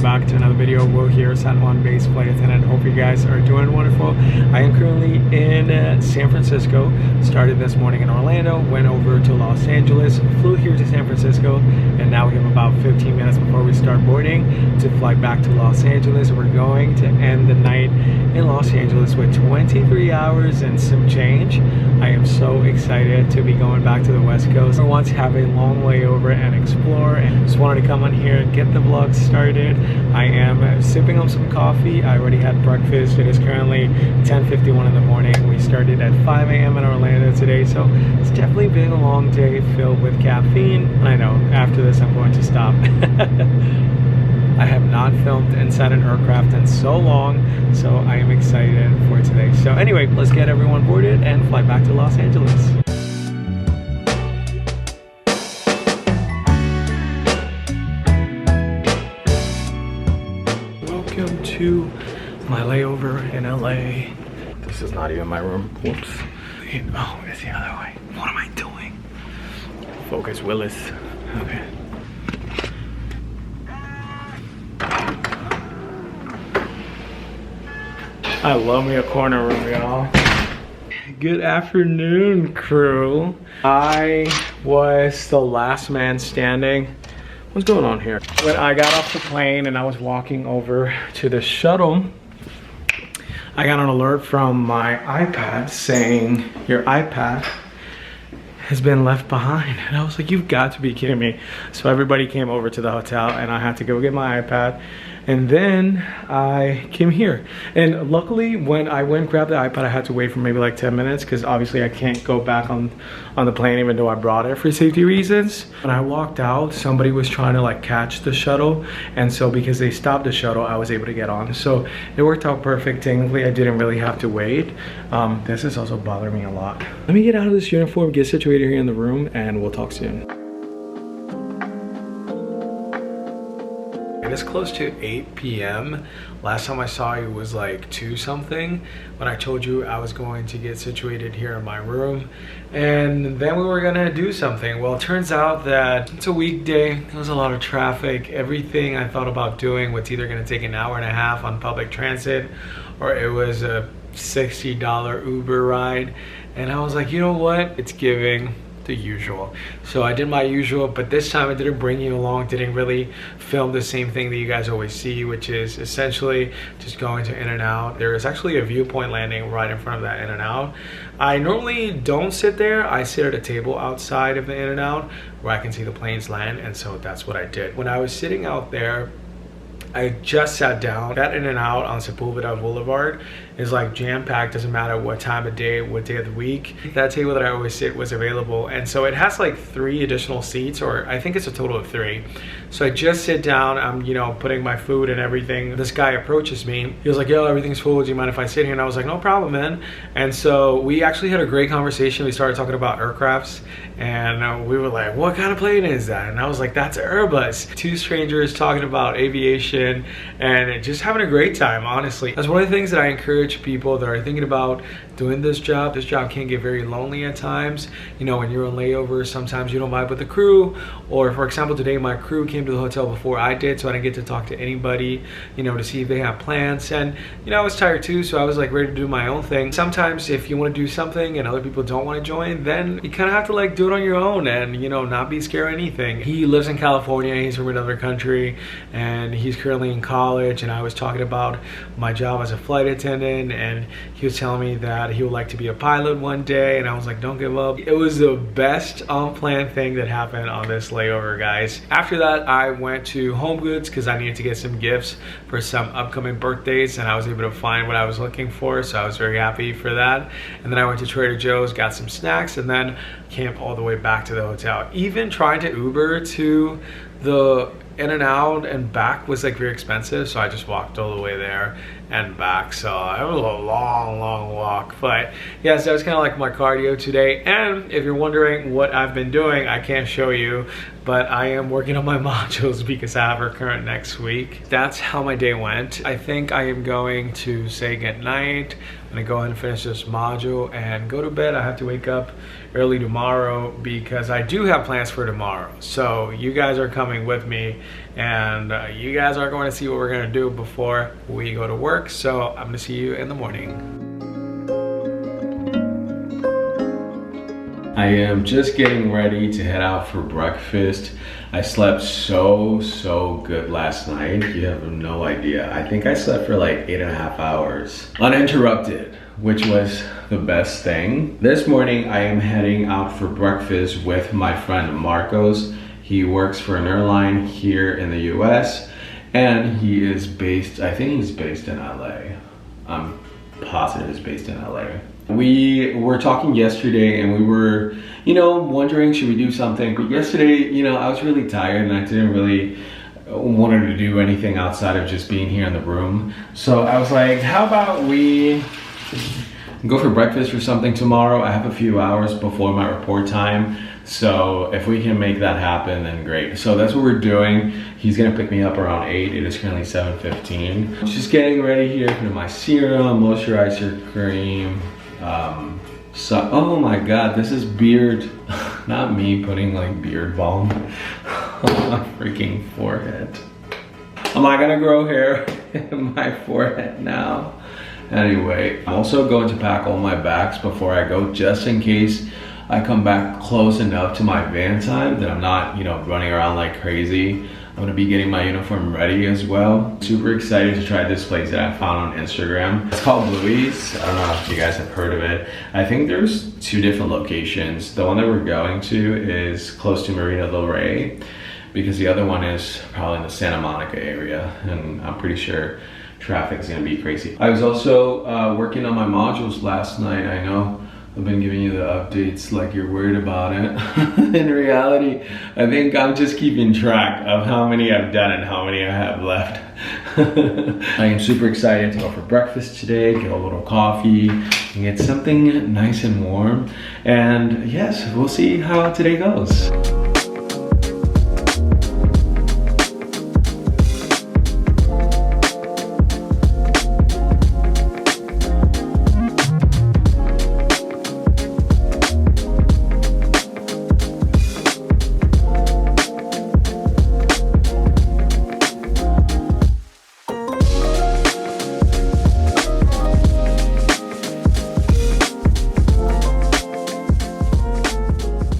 welcome back to another video. Will here, San Juan based flight attendant. Hope you guys are doing wonderful. I am currently in San Francisco. Started this morning in Orlando, went over to Los Angeles, flew here to San Francisco, and now we have about 15 minutes before we start boarding to fly back to Los Angeles. We're going to end the night in Los Angeles with 23 hours and some change. I am so excited to be going back to the West Coast. I want to have a long layover and explore, and just wanted to come on here and get the vlog started. I am sipping on some coffee. I already had breakfast. It is currently 10:51 in the morning. We started at 5 a.m. in Orlando today, so it's definitely been a long day filled with caffeine. I know, after this I'm going to stop. I have not filmed inside an aircraft in so long, so I am excited for today. So anyway, let's get everyone boarded and fly back to Los Angeles. Welcome to my layover in LA. This is not even my room. Whoops. Oh, it's the other way. What am I doing? Focus, Willis. Okay. I love me a corner room, y'all. Good afternoon, crew. I was the last man standing. What's going on here? When I got off the plane and I was walking over to the shuttle, I got an alert from my iPad saying, your iPad has been left behind. And I was like, you've got to be kidding me. So everybody came over to the hotel and I had to go get my iPad. And then I came here. And luckily when I went and grabbed the iPad, I had to wait for maybe like 10 minutes because obviously I can't go back on the plane even though I brought it for safety reasons. When I walked out, somebody was trying to like catch the shuttle. And so because they stopped the shuttle, I was able to get on. So it worked out perfect. Technically, I didn't really have to wait. This is also bothering me a lot. Let me get out of this uniform, get situated here in the room, and we'll talk soon. It's close to 8 p.m. Last time I saw you was like 2 something when I told you I was going to get situated here in my room and then we were gonna do something. Well, it turns out that it's a weekday. There was a lot of traffic. Everything I thought about doing was either gonna take an hour and a half on public transit or it was a $60 Uber ride. And I was like, you know what? It's giving the usual. So I did my usual, but this time I didn't bring you along, didn't really film the same thing that you guys always see, which is essentially just going to In-N-Out. There is actually a viewpoint landing right in front of that In-N-Out. I normally don't sit there. I sit at a table outside of the In-N-Out where I can see the planes land, and so that's what I did. When I was sitting out there, I just sat down. That In-N-Out on Sepulveda Boulevard is like jam-packed, doesn't matter what time of day, what day of the week. That table that I always sit was available, and so it has like 3 additional seats, or I think it's a total of 3. So I just sit down, I'm, you know, putting my food and everything. This guy approaches me. He was like, yo, everything's full, do you mind if I sit here? And I was like, no problem, man. And so we actually had a great conversation. We started talking about aircrafts, and we were like, what kind of plane is that? And I was like, that's an Airbus. 2 strangers talking about aviation and just having a great time, honestly. That's one of the things that I encourage people that are thinking about doing this job. This job can get very lonely at times. You know, when you're on layover, sometimes you don't vibe with the crew, or for example, today my crew came to the hotel before I did, so I didn't get to talk to anybody, you know, to see if they have plans. And you know, I was tired too, so I was like ready to do my own thing. Sometimes if you want to do something and other people don't want to join, then you kind of have to like do it on your own and, you know, not be scared of anything. He lives in California, he's from another country, and he's currently in college, and I was talking about my job as a flight attendant, and he was telling me that he would like to be a pilot one day, and I was like, don't give up. It was the best unplanned thing that happened on this layover, guys. After that, I went to Home Goods because I needed to get some gifts for some upcoming birthdays, and I was able to find what I was looking for, so I was very happy for that. And then I went to Trader Joe's, got some snacks, and then came all the way back to the hotel. Even trying to Uber to the In-N-Out and back was like very expensive, so I just walked all the way there and back. So it was a long walk, but yeah, so that was kind of like my cardio today. And if you're wondering what I've been doing, I can't show you, but I am working on my modules because I have her current next week. That's how my day went. I think I am going to say goodnight, I'm gonna go ahead and finish this module and go to bed. I have to wake up early tomorrow because I do have plans for tomorrow. So you guys are coming with me, and you guys are going to see what we're gonna do before we go to work. So I'm gonna see you in the morning. I am just getting ready to head out for breakfast. I slept so good last night. You have no idea. I think I slept for like 8.5 hours uninterrupted, which was the best thing. This morning I am heading out for breakfast with my friend Marcos. He works for an airline here in the US, and he is based, I think he's based in LA. I'm positive he's based in LA. We were talking yesterday and we were, wondering, should we do something? But yesterday, I was really tired and I didn't really want to do anything outside of just being here in the room. So I was like, how about we go for breakfast or something tomorrow? I have a few hours before my report time. So if we can make that happen, then great. So that's what we're doing. He's gonna pick me up around 8. It is currently 7:15. Just getting ready here, putting my serum, moisturizer cream. Oh my God, this is beard. Not me putting like beard balm on my freaking forehead. Am I gonna grow hair in my forehead now? Anyway, I'm also going to pack all my bags before I go, just in case I come back close enough to my van time that I'm not, running around like crazy. I'm gonna be getting my uniform ready as well. Super excited to try this place that I found on Instagram. It's called Bluey's. I don't know if you guys have heard of it. I think there's 2 different locations. The one that we're going to is close to Marina del Rey, because the other one is probably in the Santa Monica area, and I'm pretty sure traffic is gonna be crazy. I was also working on my modules last night. I know I've been giving you the updates like you're worried about it. In reality, I think I'm just keeping track of how many I've done and how many I have left. I am super excited to go for breakfast today, get a little coffee, and get something nice and warm. And yes, we'll see how today goes.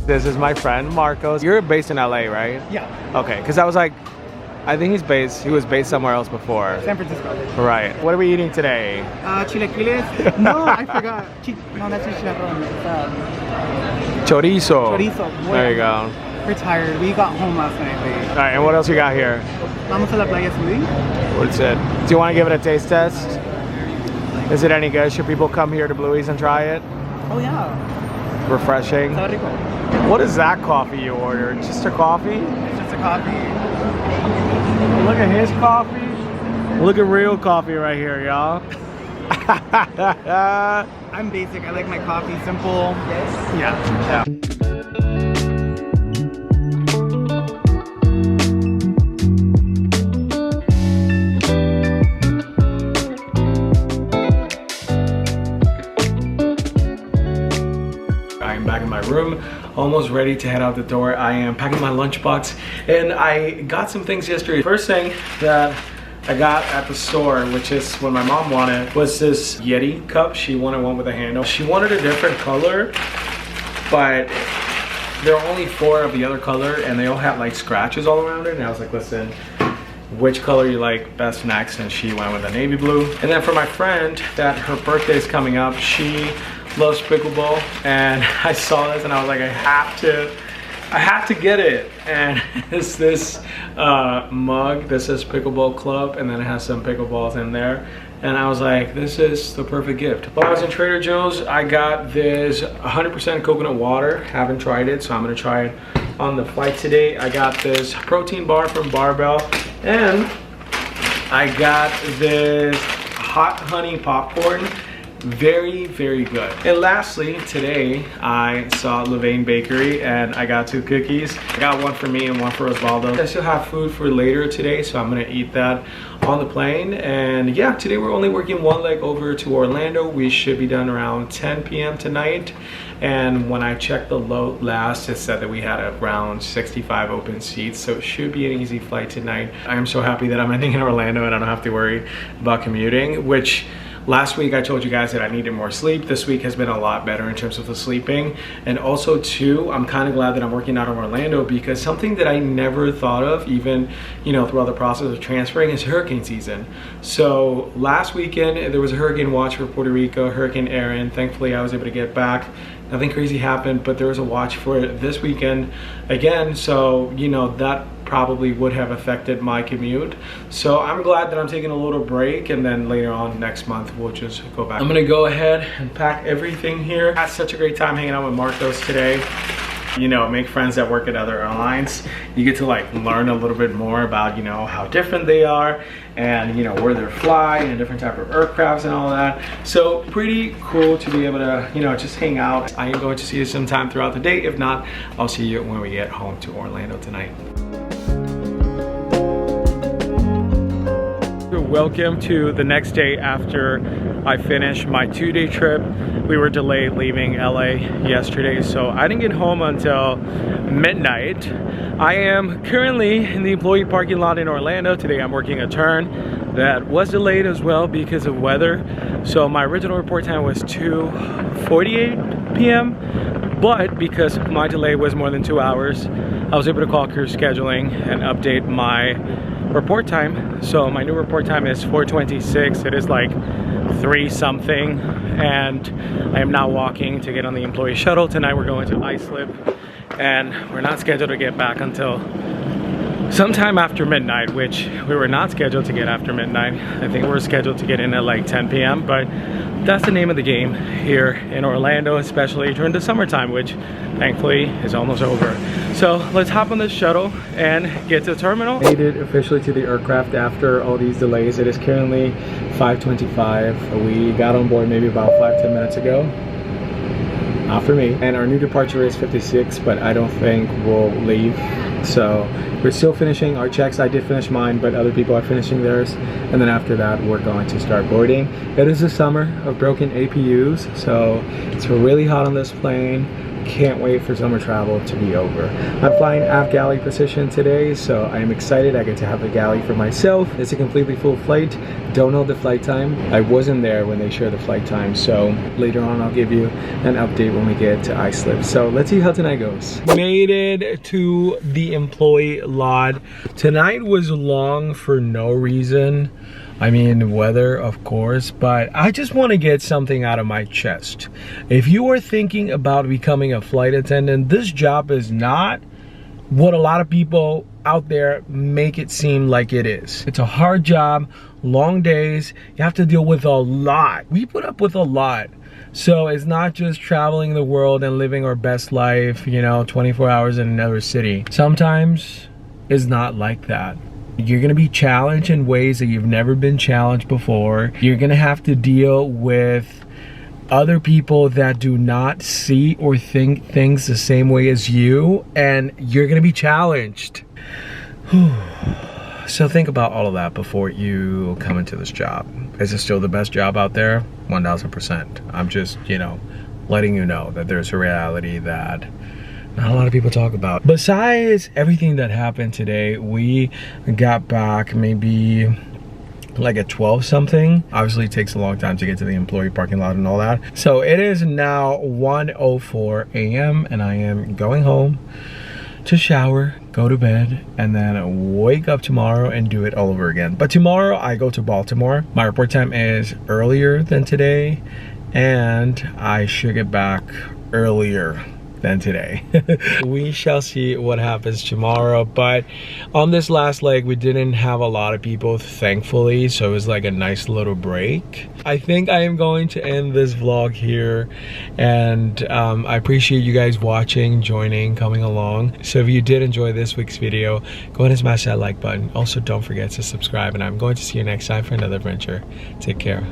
This is my friend Marcos. You're based in LA, right? Yeah. Okay, because I was like, I think he was based somewhere else before. San Francisco. Right. What are we eating today? Chilaquiles. No, I forgot. No, that's just chicharrón. It's Chorizo. chorizo. There you go. We're tired. We got home last night late. All right, and what else you got here? Vamos a la playa smoothie. What's it? Do you want to give it a taste test? Is it any good? Should people come here to Bluey's and try it? Oh yeah. Refreshing. Está rico. What is that coffee you ordered? Just a coffee? It's just a coffee. Look at his coffee. Look at real coffee right here, y'all. I'm basic. I like my coffee simple. Yeah. Back in my room, almost ready to head out the door. I am packing my lunchbox, and I got some things yesterday. First thing that I got at the store, which is what my mom wanted, was this Yeti cup. She wanted one with a handle. She wanted a different color, but there are only 4 of the other color, and they all have like scratches all around it. And I was like, listen, which color you like best next? And she went with a navy blue. And then for my friend, that her birthday is coming up, she loves pickleball, and I saw this and I was like, I have to get it. And it's this mug that says Pickleball Club, and then it has some pickleballs in there. And I was like, this is the perfect gift. While I was in Trader Joe's, I got this 100% coconut water. Haven't tried it, so I'm gonna try it on the flight today. I got this protein bar from Barbell, and I got this hot honey popcorn. very, very good. And lastly, today I saw Levain Bakery and I got 2 cookies. I got one for me and one for Osvaldo. I still have food for later today, so I'm gonna eat that on the plane. And yeah, today we're only working one leg over to Orlando. We should be done around 10 p.m. tonight. And when I checked the load last, it said that we had around 65 open seats, so it should be an easy flight tonight. I am so happy that I'm ending in Orlando and I don't have to worry about commuting, which last week I told you guys that I needed more sleep. This week has been a lot better in terms of the sleeping. And also too, I'm kind of glad that I'm working out in Orlando, because something that I never thought of, even, you know, throughout the process of transferring, is hurricane season. So last weekend there was a hurricane watch for Puerto Rico, Hurricane Erin. Thankfully I was able to get back. Nothing crazy happened, but there was a watch for this weekend again. So, you know, that probably would have affected my commute. So I'm glad that I'm taking a little break, and then later on next month we'll just go back. I'm gonna go ahead and pack everything here. I had such a great time hanging out with Marcos today. You know, make friends that work at other airlines. You get to like learn a little bit more about, you know, how different they are, and you know, where they're flying and different type of aircrafts and all that. So pretty cool to be able to, you know, just hang out. I am going to see you sometime throughout the day. If not, I'll see you when we get home to Orlando tonight. Welcome to the next day after I finished my 2-day trip. We were delayed leaving LA yesterday, so I didn't get home until midnight. I am currently in the employee parking lot in Orlando. Today I'm working a turn that was delayed as well because of weather. So my original report time was 2:48 p.m. But because my delay was more than 2 hours, I was able to call crew scheduling and update my report time. So my new report time is 4:26. It is like 3 something, and I am now walking to get on the employee shuttle. Tonight we're going to Icelip, and we're not scheduled to get back until sometime after midnight, which we were not scheduled to get after midnight. I think we're scheduled to get in at like 10 p.m. but that's the name of the game here in Orlando, especially during the summertime, which thankfully is almost over. So let's hop on this shuttle and get to the terminal. Made it officially to the aircraft after all these delays. It is currently 5:25. We got on board maybe about 5-10 minutes ago. Not for me. And our new departure is 56, but I don't think we'll leave. So we're still finishing our checks. I did finish mine, but other people are finishing theirs. And then after that, we're going to start boarding. It is the summer of broken APUs, so it's really hot on this plane. Can't wait for summer travel to be over. I'm flying aft galley position today, so I am excited. I get to have the galley for myself. It's a completely full flight. Don't know the flight time. I wasn't there when they share the flight time, so later on I'll give you an update when we get to Icelip. So let's see how tonight goes. Made it to the employee lot. Tonight was long for no reason. I mean, weather, of course, but I just want to get something out of my chest. If you are thinking about becoming a flight attendant, this job is not what a lot of people out there make it seem like it is. It's a hard job, long days, you have to deal with a lot. We put up with a lot. So it's not just traveling the world and living our best life, you know, 24 hours in another city. Sometimes it's not like that. You're gonna be challenged in ways that you've never been challenged before. You're gonna have to deal with other people that do not see or think things the same way as you, and you're gonna be challenged. So think about all of that before you come into this job. Is it still the best job out there? 1000%. I'm just, you know, letting you know that there's a reality that not a lot of people talk about. Besides everything that happened today, we got back maybe like at 12 something. Obviously it takes a long time to get to the employee parking lot and all that. So it is now 1:04 a.m. and I am going home to shower, go to bed, and then wake up tomorrow and do it all over again. But tomorrow I go to Baltimore. My report time is earlier than today, and I should get back earlier than today. We shall see what happens tomorrow, but on this last leg we didn't have a lot of people, thankfully, so it was like a nice little break. I think I am going to end this vlog here, and I appreciate you guys watching, joining, coming along. So if you did enjoy this week's video, go ahead and smash that like button. Also, don't forget to subscribe, and I'm going to see you next time for another adventure. Take care.